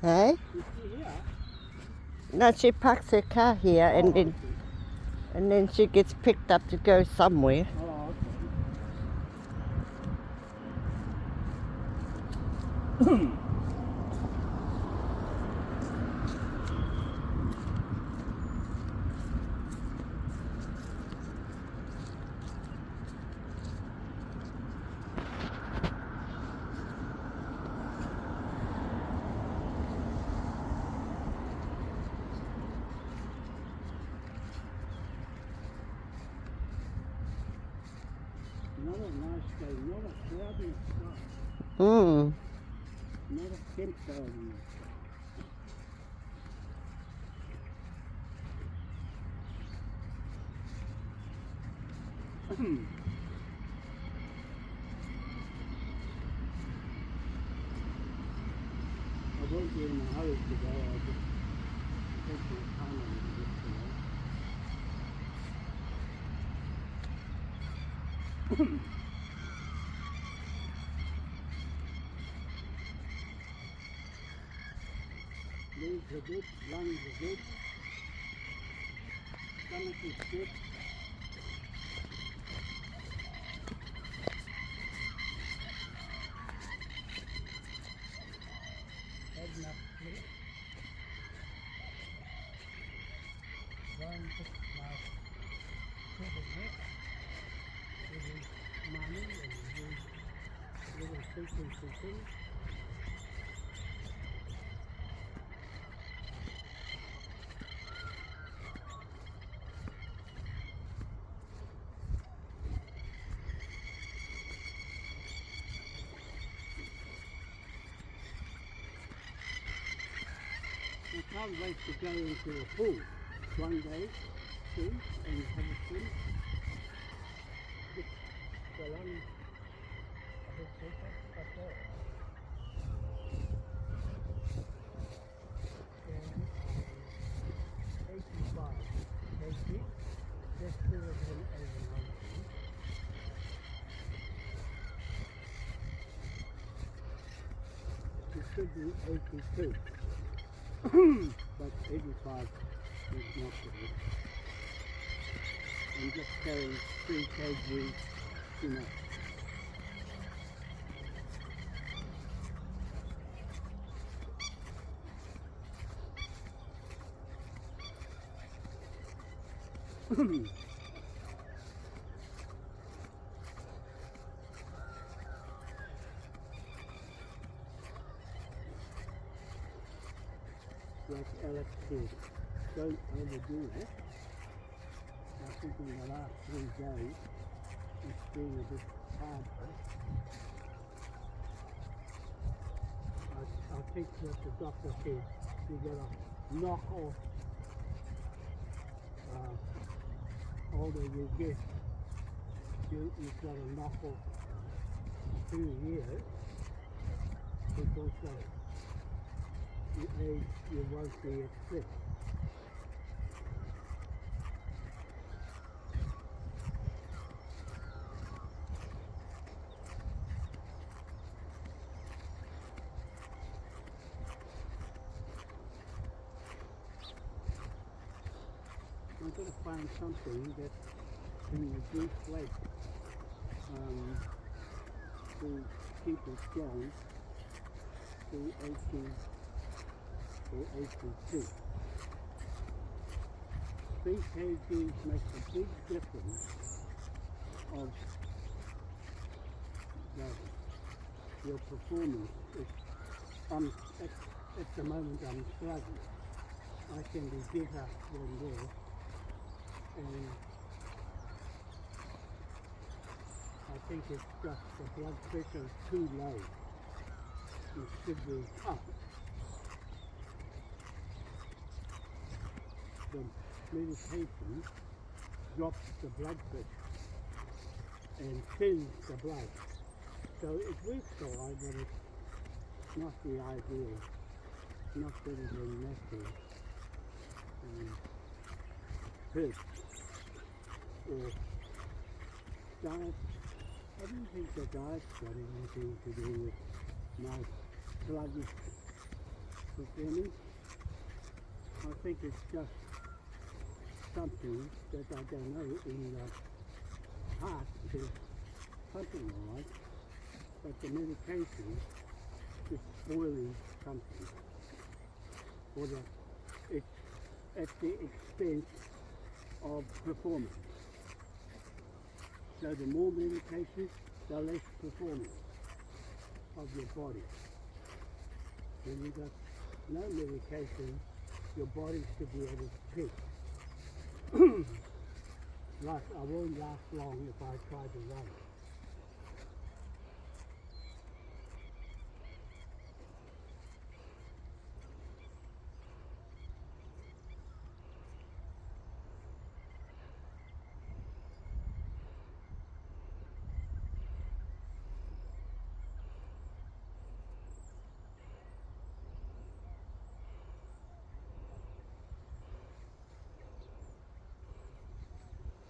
Hey? Is she here? No, she parks her car here and then she gets picked up to go somewhere. Oh, okay. Another nice day, not a cloud in the sky, Hmm. not a tent cloud in the sky. I won't be in a hurry today, I'll just take my time a little bit today. Legs are good, lungs are good, stomach is good. Had enough sleep. One took my second nap every morning and do little sequence of things. I can't wait to go into a pool one day soon and have a swim. Just go on a bit deeper, up there. And 85 kg, just do it in overnight. It should be 82. But 85 is not good. I'm just carrying 3 kg too much. Like Alex said, don't overdo it. I think in the last 3 days it's been a bit hard for us. I think what the doctor said, you gotta knock off older you get, you've got to knock off 2 years because the age you won't be at fit. I'm going to find something that can reduce weight to keep it strong to 80 or 82. 3 kgs makes a big difference of your performance. At the moment I'm struggling. I can be bigger than this, and I think it's just the blood pressure is too low. It should be up. The medication drops the blood pressure and thins the blood. So it works all right, but it's not the ideal. It's not better than natural herbs or diet. I don't think the diet's got anything to do with my sluggish performance. I think it's just something that I don't know in the heart is pumping all right, but the medication is spoiling something. Or that it's at the expense of performance. So the more medication, the less performance of your body. When you've got no medication, your body should be able to pick. Like I won't last long if I try to run.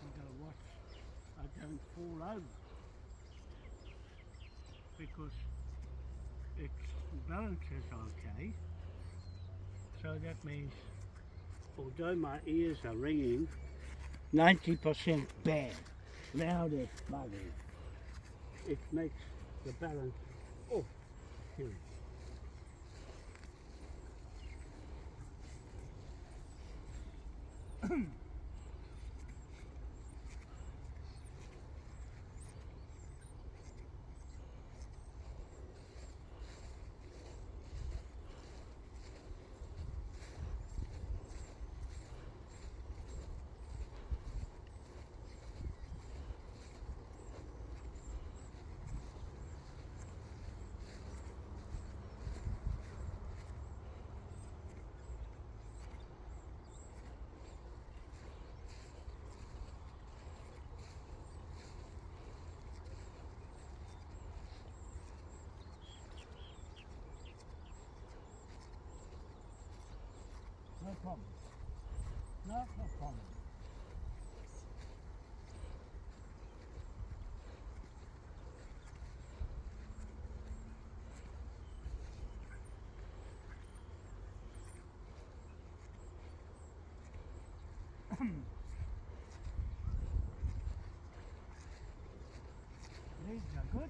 I've got to watch I don't fall over because its balance is okay. So that means although my ears are ringing 90% bad, loud as bugging, it makes the balance off. Huge. No problem. No problem. These are good.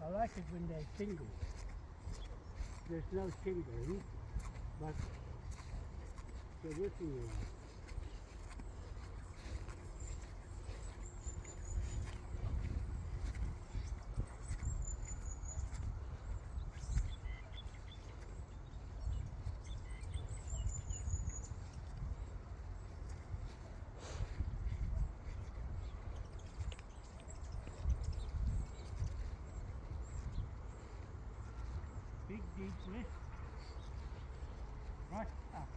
I like it when they tingle. There's no tingling, but they're whipping you out. Big deep breath. Right up.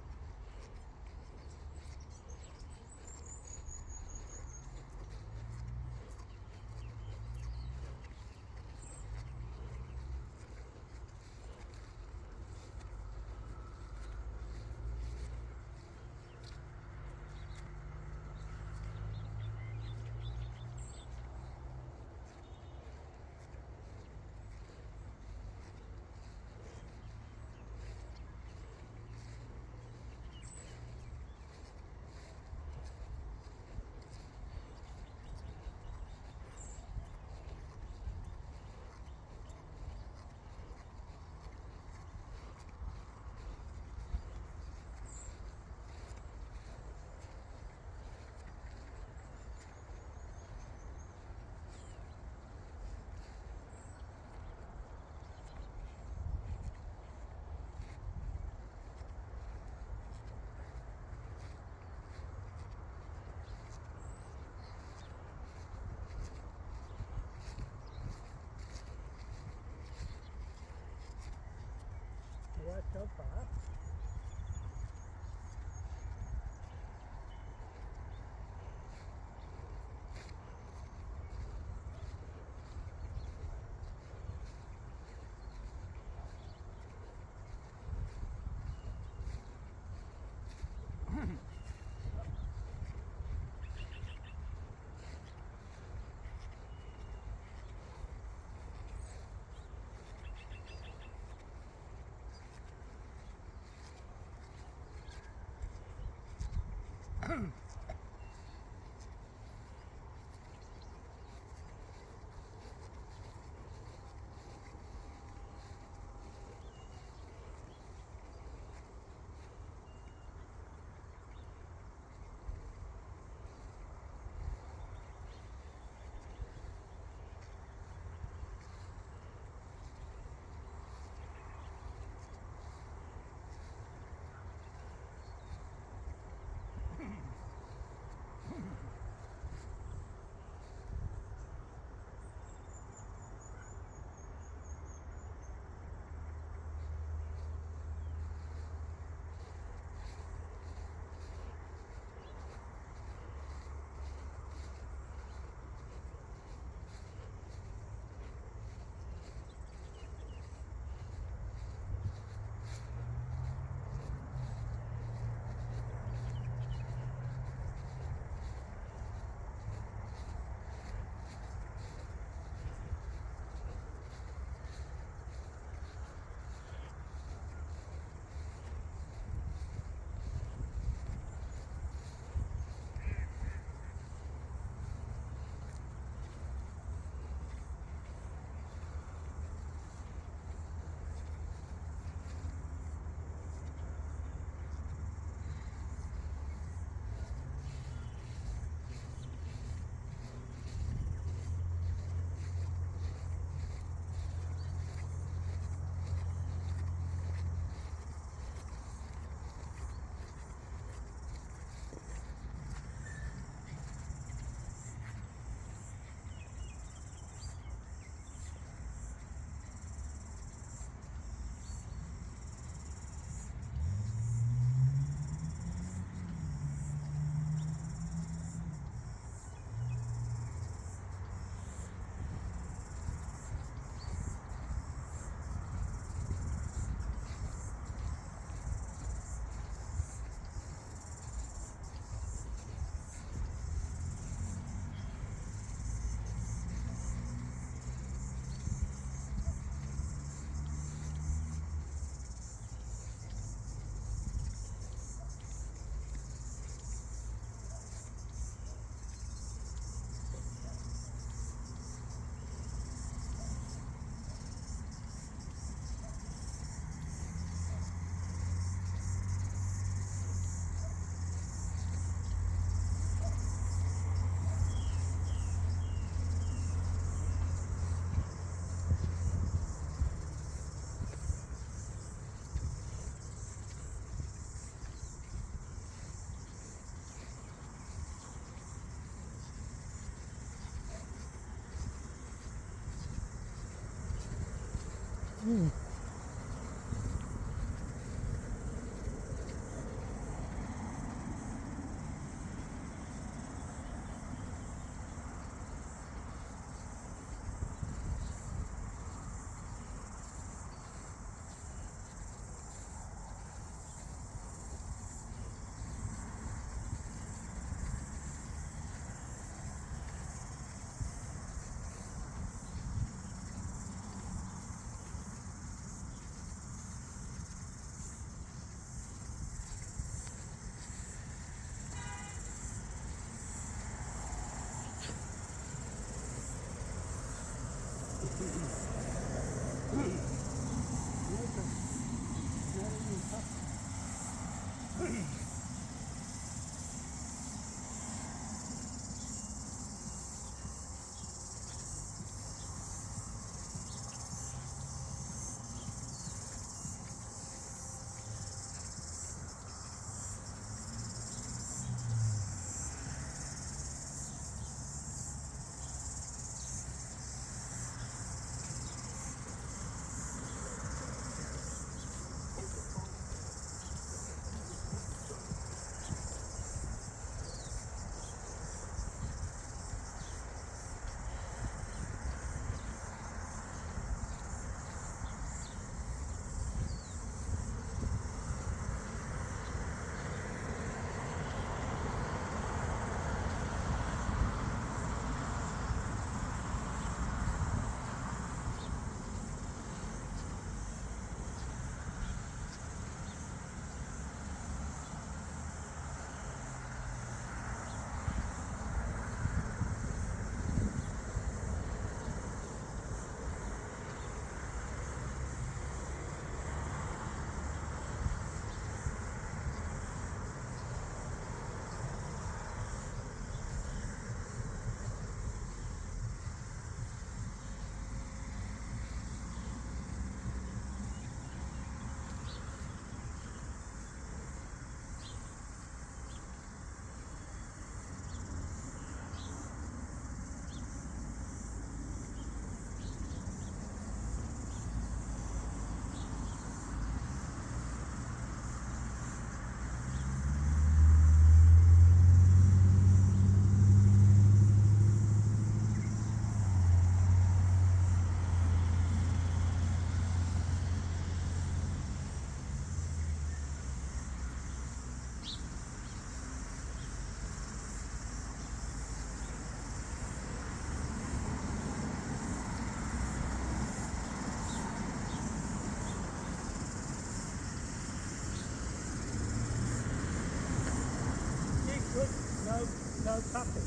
No puppet.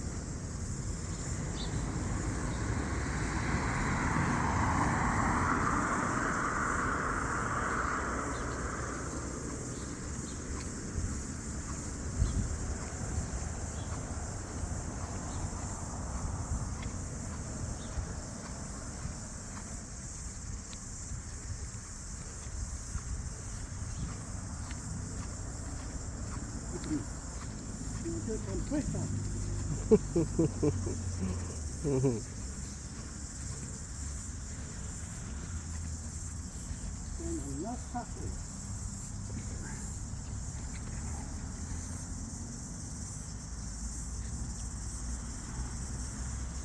You do some twist up. And I'm not happy.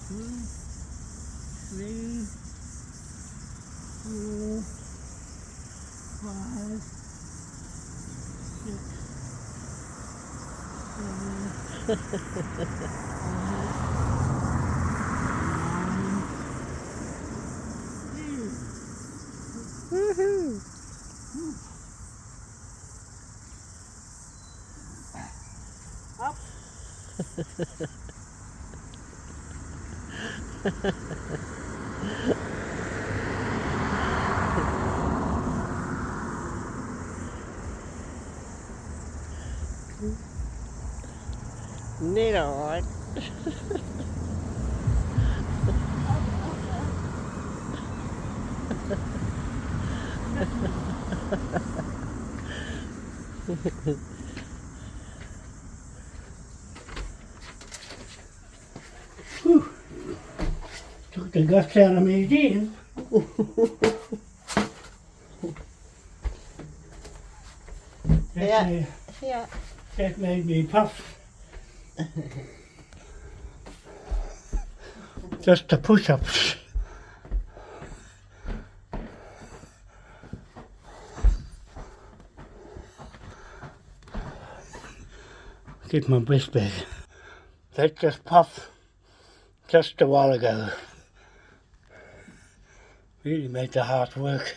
Two, three, four, 5, 6, 7, 8, 9, 10. Woohoo! Up. Neat on. Took the guts out of me again. Yeah. Yeah. That made me puff. Just the push-ups. Get my breath back. That just puffed just a while ago. Really made the heart work.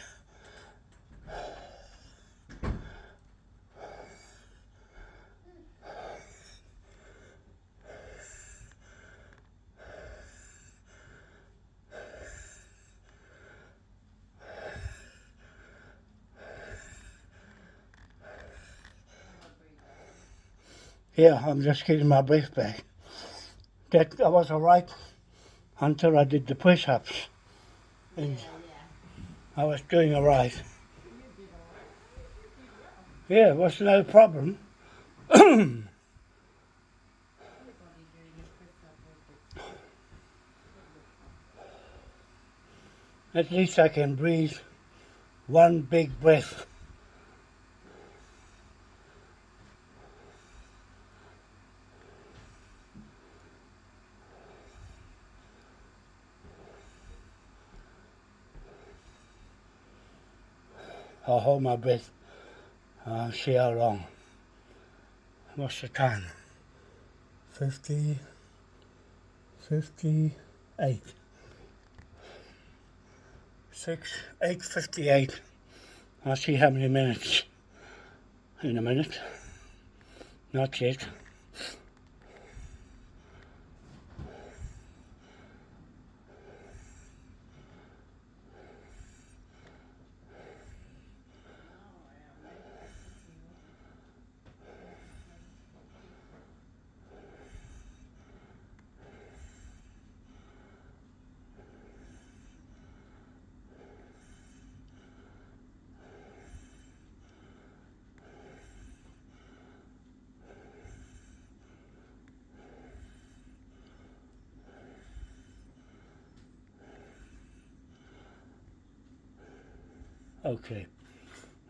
Yeah, I'm just getting my breath back. That I was alright until I did the push-ups. And I was doing alright. Yeah, it was no problem. At least I can breathe one big breath. I'll hold my breath. I'll see how long. What's the time? 58. 8:58. I'll see how many minutes in a minute. Not yet. Okay,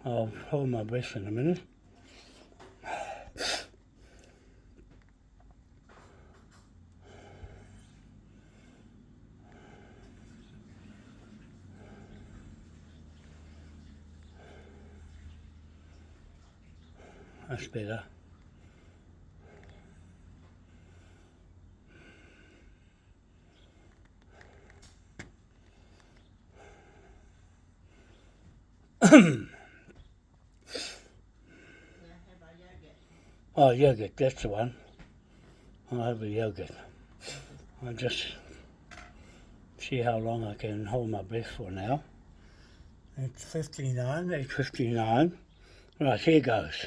I'll hold my breath in a minute. That's better. Oh, yogurt, that's the one. I'll have a yogurt. I'll just see how long I can hold my breath for now. It's 8:59. Right, here goes.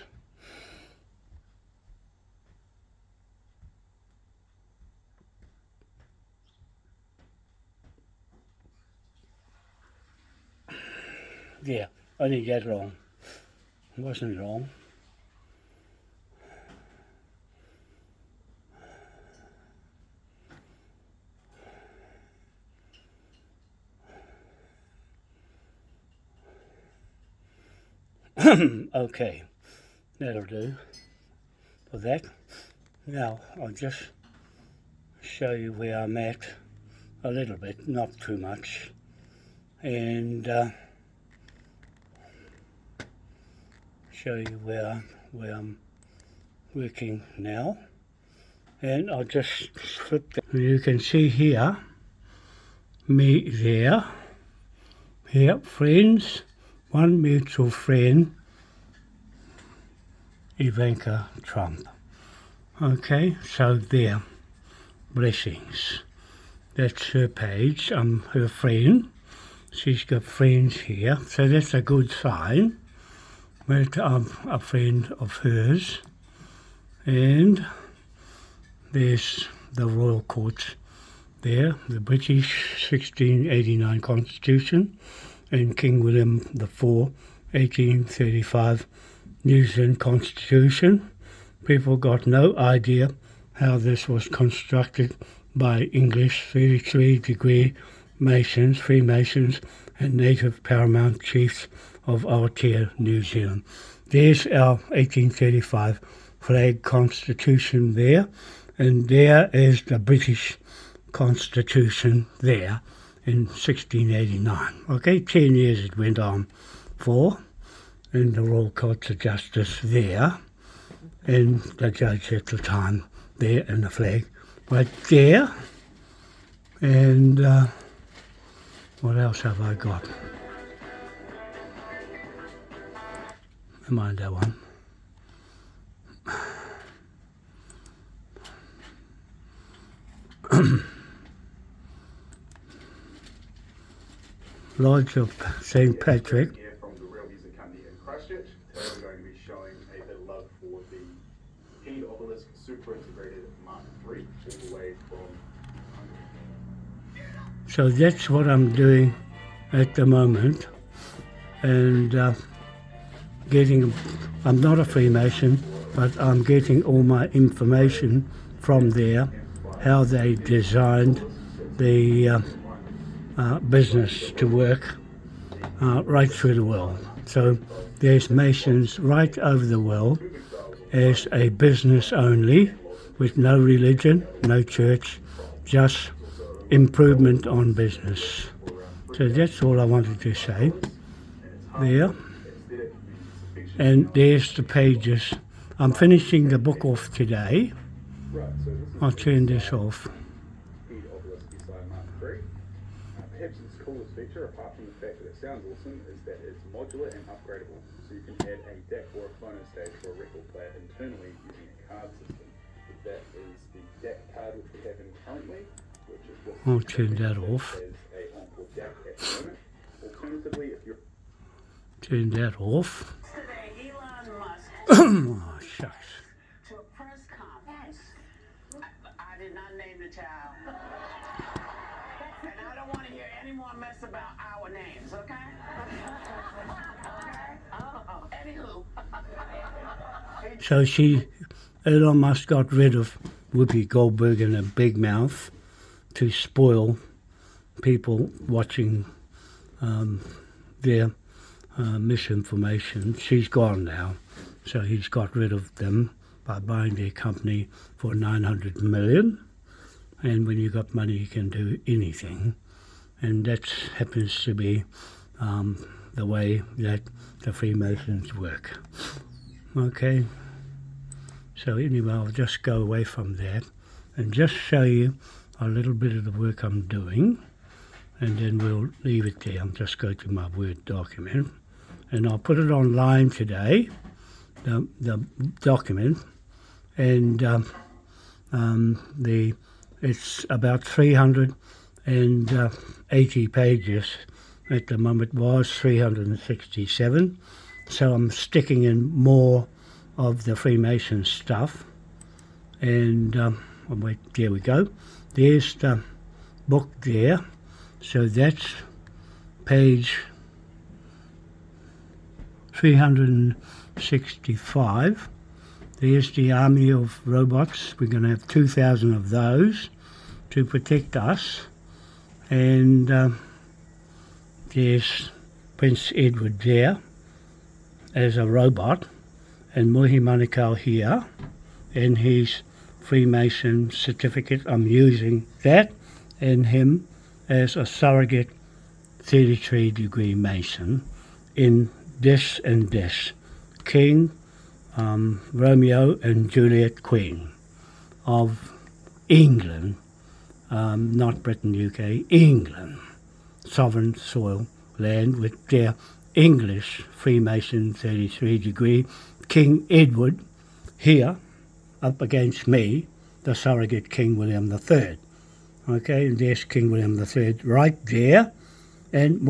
Yeah, only that long. It wasn't long. Okay, that'll do for that. Now I'll just show you where I'm at a little bit, not too much, and show you where I'm working now. And I'll just flip that. You can see here, me there, here, friends, one mutual friend, Ivanka Trump. Okay, so there, blessings. That's her page. I'm her friend. She's got friends here, so that's a good sign. But I'm a friend of hers. And there's the Royal Court there, the British 1689 Constitution, and King William IV 1835 New Zealand Constitution. People got no idea how this was constructed by English 33-degree Masons, Freemasons and native paramount chiefs of Aotea, New Zealand. there's our 1835 flag constitution there, and there is the British constitution there in 1689. Okay, 10 years it went on for, and the Royal Courts of Justice there, and the judge at the time there, and the flag right there. And what else have I got? Never mind that one. Lodge of St. Patrick. Here from the Real Music Company in Christchurch. Today we're going to be showing a bit of love for the King Obelisk Super Integrated Mark III, all the way from Hungary. So that's what I'm doing at the moment, and I'm not a Freemason, but I'm getting all my information from there, how they designed the business to work right through the world. So there's Masons right over the world as a business only, with no religion, no church, just improvement on business. So that's all I wanted to say there. And there's the pages. I'm finishing the book off today. I'll turn this off. Perhaps its coolest feature, apart from the fact that it sounds awesome, is that it's modular and upgradable. So you can add a DAC or a phono stage or a record player internally using a card system. That is the DAC card which we have in currently, which is what I'll turn that off. as a Encore DAC at the moment. Alternatively, if you're Turn that off. Today, Elon Musk Oh, shucks. to a press conference. I did not name the child. And I don't want to hear any more mess about our names, okay? Okay? Oh, anywho. So Elon Musk got rid of Whoopi Goldberg and her big mouth to spoil people watching their misinformation. She's gone now, so he's got rid of them by buying their company for 900 million. And when you've got money, you can do anything. And that happens to be the way that the Freemasons work. Okay, so anyway, I'll just go away from that and just show you a little bit of the work I'm doing, and then we'll leave it there. I'll just go to my Word document, and I'll put it online today, the document, and it's about 380 pages. At the moment it was 367, so I'm sticking in more of the Freemason stuff. And wait, there we go. There's the book there. So that's page 365. There's the army of robots. We're going to have 2,000 of those to protect us. And there's Prince Edward there as a robot, and Mohi Manukau here, and his Freemason certificate. I'm using that and him as a surrogate 33-degree Mason in this and this. King, Romeo and Juliet Queen of England, not Britain, UK, England, sovereign soil land with their English Freemason 33-degree. King Edward here up against me, the surrogate King William III. Okay, and there's King William III right there, and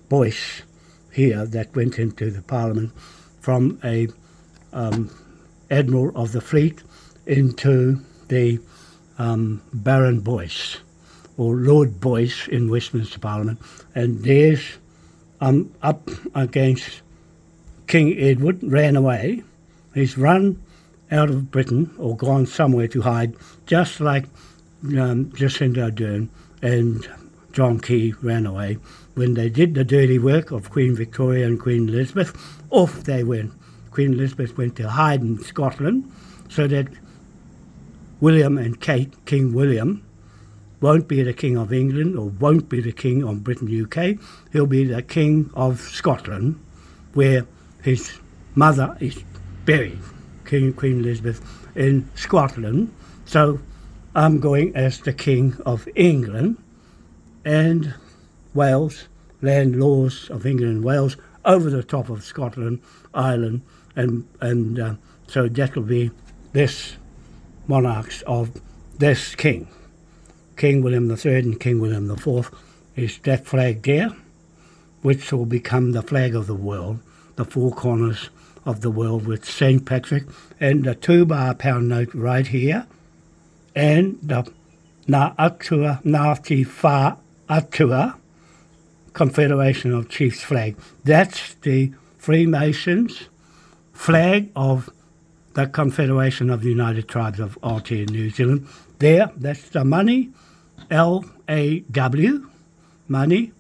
Boyce here that went into the Parliament from a Admiral of the Fleet into the Baron Boyce, or Lord Boyce in Westminster Parliament. And there's up against King Edward, ran away. He's run out of Britain or gone somewhere to hide, just like Jacinda Ardern and John Key ran away. When they did the dirty work of Queen Victoria and Queen Elizabeth, off they went. Queen Elizabeth went to hide in Scotland so that William and Kate, King William, won't be the King of England or won't be the King of Britain, UK. He'll be the King of Scotland, where his mother is buried, Queen Elizabeth, in Scotland. So I'm going as the King of England, and Wales, land laws of England and Wales, over the top of Scotland, Ireland, and so that will be this monarchs of this king. King William III and King William IV is that flag there, which will become the flag of the world, the four corners of the world with St. Patrick and the £2 pound note right here, and the Ngā Atua Ngāti Whā Atua Confederation of Chiefs flag. That's the Freemasons flag of the Confederation of the United Tribes of Aotearoa New Zealand. There, that's the money, L-A-W, money,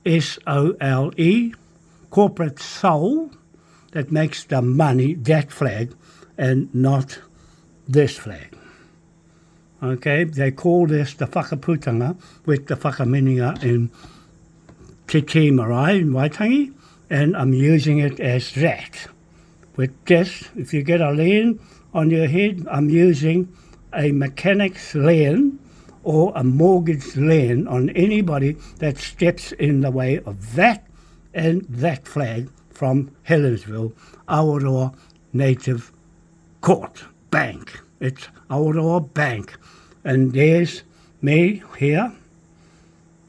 S-O-L-E, corporate soul, that makes the money, that flag, and not this flag. Okay, they call this the whakaputanga with the whakamininga in Te Te Marae in Waitangi, and I'm using it as that. With this, if you get a lien on your head, I'm using a mechanic's lien or a mortgage lien on anybody that steps in the way of that and that flag from Helensville, Awaroa Native Court Bank. It's Awaroa Bank. And there's me here,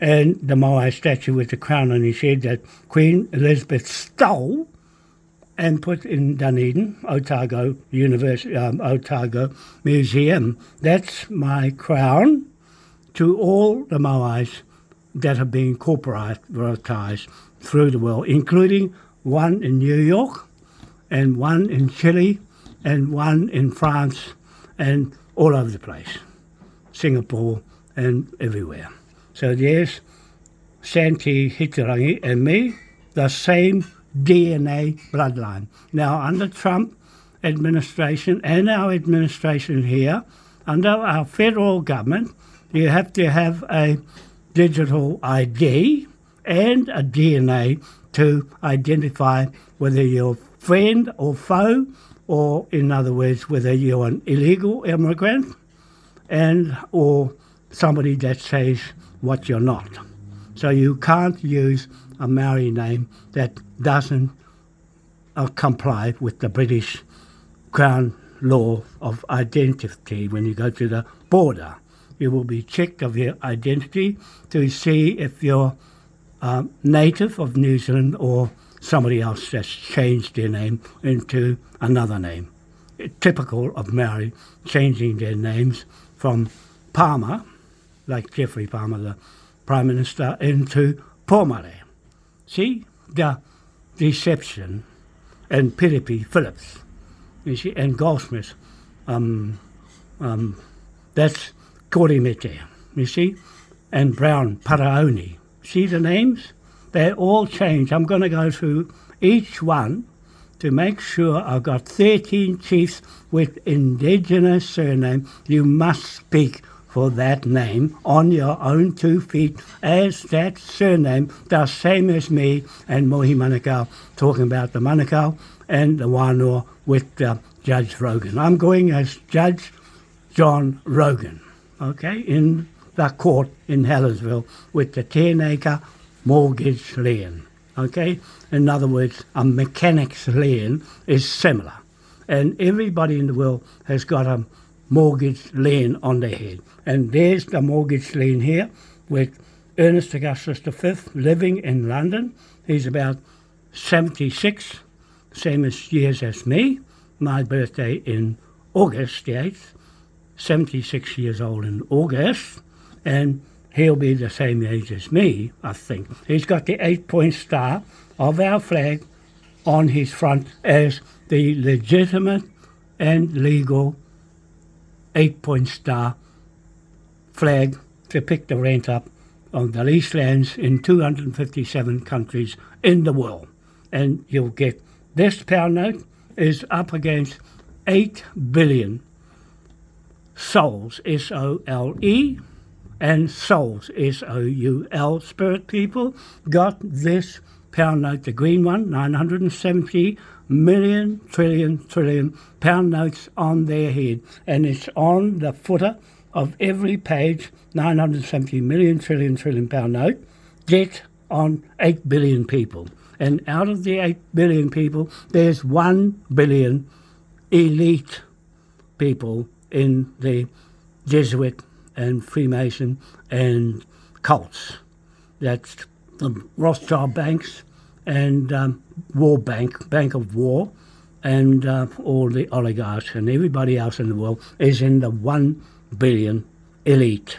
and the Moai statue with the crown on his head that Queen Elizabeth stole and put in Dunedin, Otago University, Otago Museum. That's my crown to all the Moais that have been corporatized through the world, including one in New York and one in Chile and one in France and all over the place, Singapore and everywhere. So there's Santi Hitarangi and me, the same DNA bloodline. Now, under Trump administration and our administration here, under our federal government, you have to have a digital ID and a DNA to identify whether you're friend or foe, or in other words, whether you're an illegal immigrant and or somebody that says what you're not. So you can't use a Maori name that doesn't comply with the British Crown law of identity. When you go to the border, you will be checked of your identity to see if you're native of New Zealand or somebody else that's changed their name into another name. Typical of Maori, changing their names from Palmer, like Jeffrey Palmer, the Prime Minister, into Pomare. See the deception, and Piripi Phillips, you see, and Goldsmith. That's Korimete, you see, and Brown Paraoni. See the names? They all change. I'm going to go through each one to make sure I've got 13 chiefs with indigenous surname. You must speak for that name on your own 2 feet as that surname, the same as me and Mohi Manukau, talking about the Manukau and the Wānoa with Judge Rogan. I'm going as Judge John Rogan, okay, in the court in Helensville with the 10-acre mortgage lien, okay? In other words, a mechanic's lien is similar. And everybody in the world has got a mortgage lien on their head. And there's the mortgage lien here with Ernest Augustus V living in London. He's about 76, same as years as me. My birthday in August the 8th, 76 years old in August. And he'll be the same age as me, I think. He's got the 8-point star of our flag on his front as the legitimate and legal 8-point star flag to pick the rent up of the leased lands in 257 countries in the world. And you'll get this pound note is up against 8 billion souls, S-O-L-E, and souls, S-O-U-L, spirit people, got this pound note, the green one, 970 million, trillion pound notes on their head. And it's on the footer of every page, 970 million, trillion pound note, debt on 8 billion people. And out of the 8 billion people, there's 1 billion elite people in the Jesuit and Freemason and cults. That's the Rothschild banks and War Bank of War, and all the oligarchs and everybody else in the world is in the 1 billion elite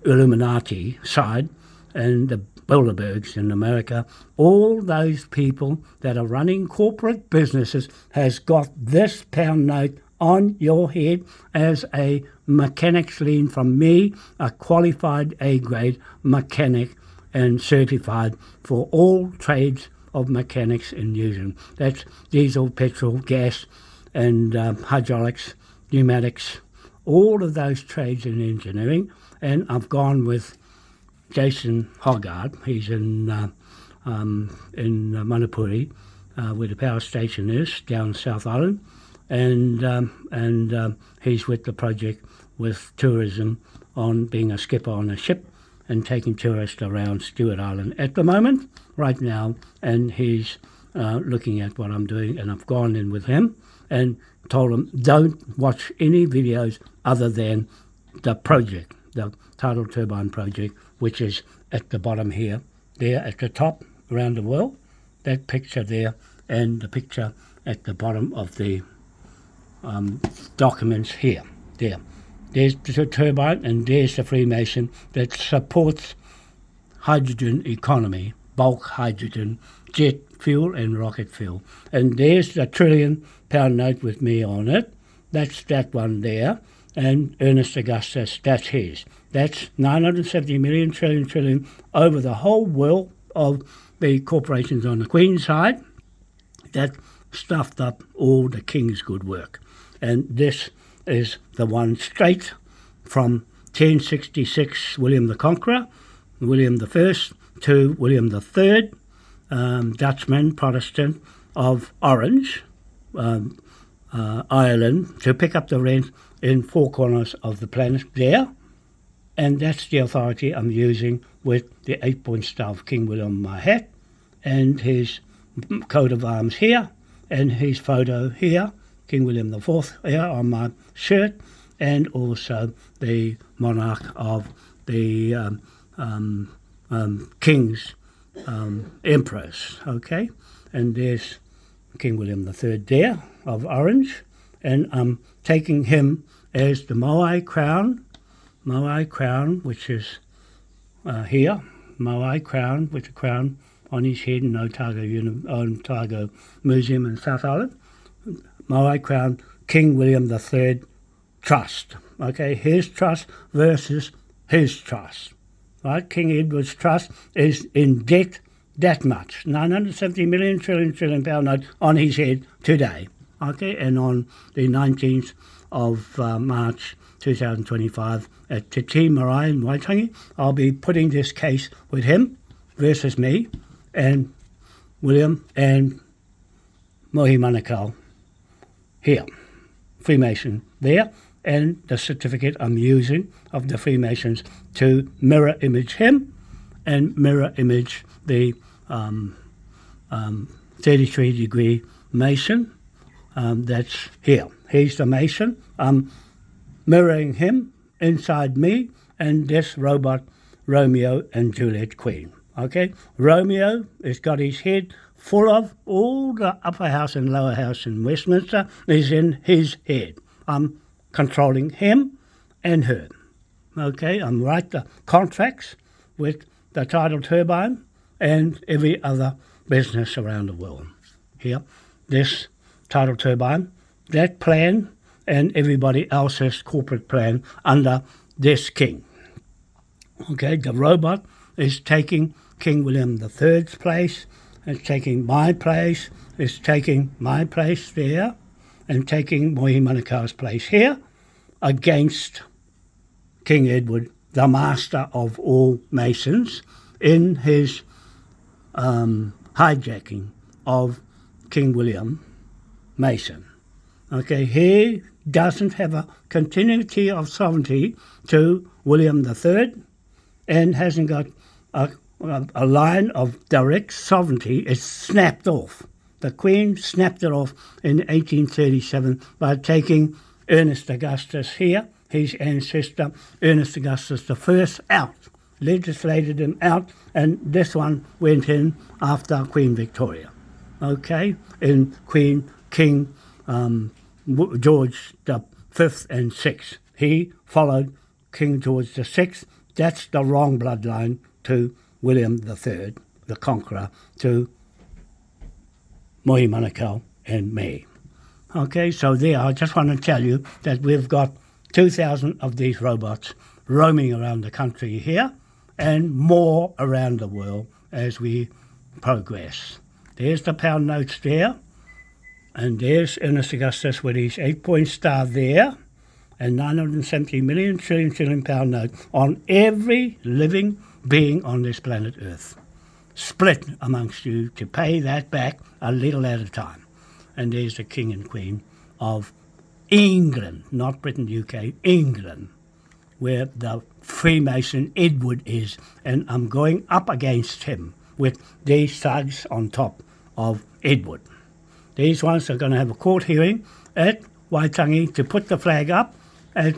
Illuminati side, and the Bilderbergs in America. All those people that are running corporate businesses has got this pound note on your head as a mechanic's lien from me, a qualified A-grade mechanic and certified for all trades of mechanics in New Zealand. That's diesel, petrol, gas, and hydraulics, pneumatics, all of those trades in engineering. And I've gone with Jason Hoggard. He's in Manapuri, where the power station is, down South Island. And he's with the project with tourism on being a skipper on a ship and taking tourists around Stewart Island at the moment, right now, and he's looking at what I'm doing, and I've gone in with him and told him don't watch any videos other than the project, the tidal turbine project, which is at the bottom here, there at the top around the world, that picture there, and the picture at the bottom of the documents here, there. There's the turbine and there's the Freemason that supports hydrogen economy, bulk hydrogen, jet fuel and rocket fuel. And there's the trillion-pound note with me on it. That's that one there. And Ernest Augustus, that's his. That's 970 million, trillion over the whole world of the corporations on the Queen's side that stuffed up all the King's good work. And this is the one straight from 1066 William the Conqueror, William I to William III, Dutchman, Protestant of Orange, Ireland, to pick up the rent in four corners of the planet there. And that's the authority I'm using with the 8-point star of King William on my hat, and his coat of arms here, and his photo here, King William IV here on my shirt, and also the monarch of the king's emperors, okay? And there's King William III there of Orange, and I'm taking him as the Moai crown, which is here, Moai crown with the crown on his head in Otago Museum in South Island. Moai crown, King William III trust. Okay, his trust versus his trust. Right, King Edward's trust is in debt that much, 970 million, trillion pound note on his head today. Okay, and on the 19th of March 2025 at Te Tii Marae in Waitangi, I'll be putting this case with him versus me and William and Mohi Manukau here, Freemason there, and the certificate I'm using of the Freemasons to mirror image him and mirror image the 33-degree Mason that's here. He's the Mason. I'm mirroring him inside me and this robot Romeo and Juliet Queen. Okay, Romeo has got his head full of all the upper house and lower house in Westminster is in his head. I'm controlling him and her. Okay, I'm writing the contracts with the tidal turbine and every other business around the world. Here, this tidal turbine, that plan, and everybody else's corporate plan under this king. Okay, the robot is taking King William III's place, it's taking my place, it's taking my place there, and taking Mohi Manukau's place here against King Edward, the master of all Masons, in his hijacking of King William Mason. Okay, he doesn't have a continuity of sovereignty to William III and hasn't got a line of direct sovereignty. It's snapped off. The Queen snapped it off in 1837 by taking Ernest Augustus here, his ancestor, Ernest Augustus I, out, legislated him out, and this one went in after Queen Victoria. Okay, in King George V and VI. He followed King George VI. That's the wrong bloodline to William III, the Conqueror, to Mohi Manukau and me. Okay, so there, I just want to tell you that we've got 2,000 of these robots roaming around the country here and more around the world as we progress. There's the pound notes there, and there's Ernest Augustus with his 8-point star there, and 970 million shilling pound note on every living being on this planet Earth, split amongst you to pay that back a little at a time. And there's the King and Queen of England, not Britain, UK, England, where the Freemason Edward is, and I'm going up against him with these thugs on top of Edward. These ones are going to have a court hearing at Waitangi to put the flag up at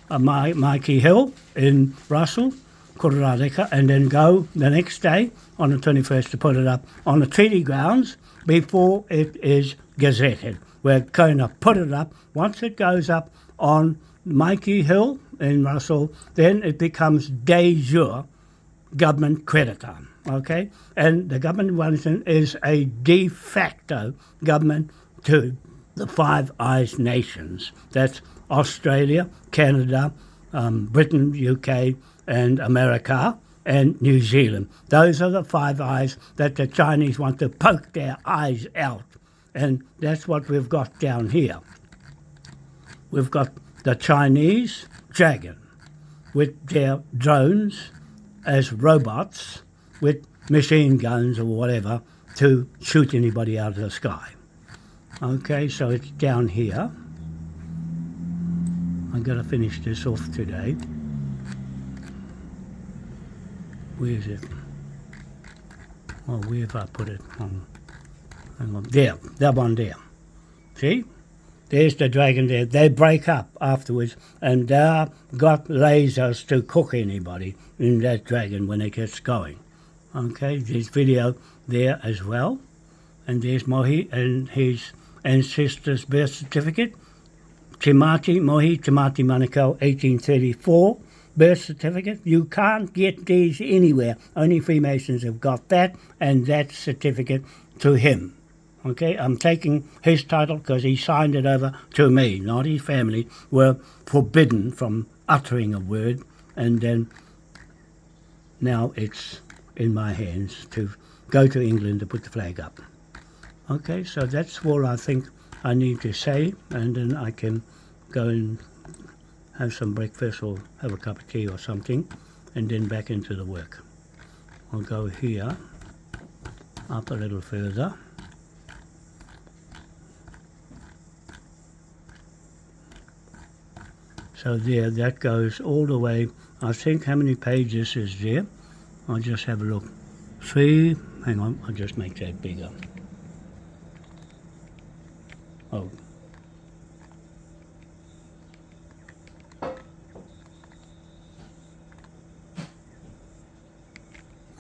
Maiki Hill in Russell, Kororareka, and then go the next day on the 21st to put it up on the treaty grounds before it is gazetted. We're going to put it up. Once it goes up on Maiki Hill in Russell, then it becomes de jure government creditor, okay? And the government of Wellington is a de facto government to the Five Eyes nations. That's Australia, Canada, Britain, UK, and America, and New Zealand. Those are the Five Eyes that the Chinese want to poke their eyes out. And that's what we've got down here. We've got the Chinese dragon with their drones as robots with machine guns or whatever to shoot anybody out of the sky. Okay, so it's down here. I'm going to finish this off today. Where is it? Oh, where have I put it? Hang on. There, that one there. See? There's the dragon there. They break up afterwards, and they've got lasers to cook anybody in that dragon when it gets going. Okay, there's video there as well. And there's Mohi and his ancestor's birth certificate. Timati, Mohi Timati Manukau, 1834. Birth certificate. You can't get these anywhere. Only Freemasons have got that and that certificate to him. Okay, I'm taking his title because he signed it over to me, not his family, were forbidden from uttering a word, and then now it's in my hands to go to England to put the flag up. Okay, so that's all I think I need to say, and then I can go and have some breakfast or have a cup of tea or something, and then back into the work. I'll go here, up a little further. So there, that goes all the way. I think how many pages is there? I'll just have a look. 3, hang on, I'll just make that bigger. Oh.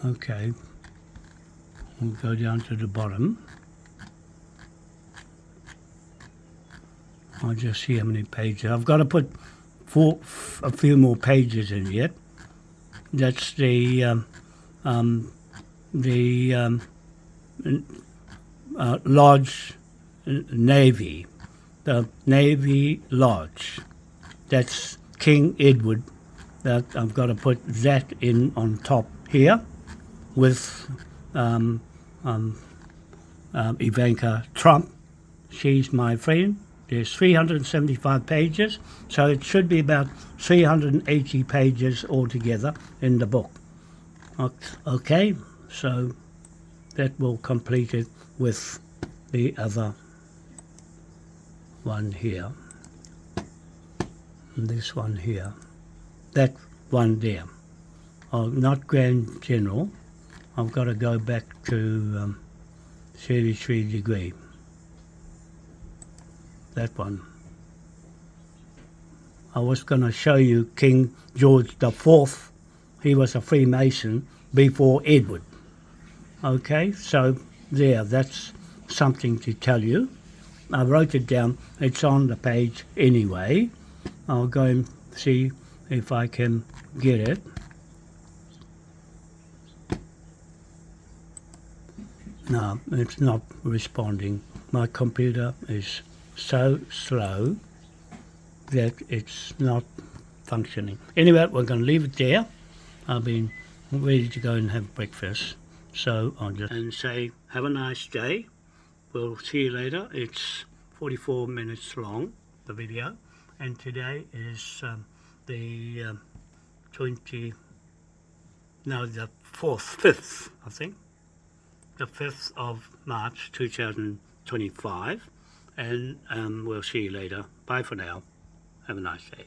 Okay, we'll go down to the bottom. I'll just see how many pages. I've got to put a few more pages in yet. That's the Lodge Navy, the Navy Lodge. That's King Edward that I've got to put that in on top here with Ivanka Trump. She's my friend. There's 375 pages, so it should be about 380 pages altogether in the book. Okay, so that will complete it with the other one here. And this one here. That one there. Oh, not Grand General. I've got to go back to 33 degree. That one. I was going to show you King George IV. He was a Freemason before Edward. Okay, so there, that's something to tell you. I wrote it down. It's on the page anyway. I'll go and see if I can get it. No, it's not responding. My computer is so slow that it's not functioning. Anyway, we're going to leave it there. I've been ready to go and have breakfast, so I'll just and say have a nice day. We'll see you later. It's 44 minutes long, the video, and today is the 5th, I think, the 5th of March 2025, and we'll see you later. Bye for now. Have a nice day.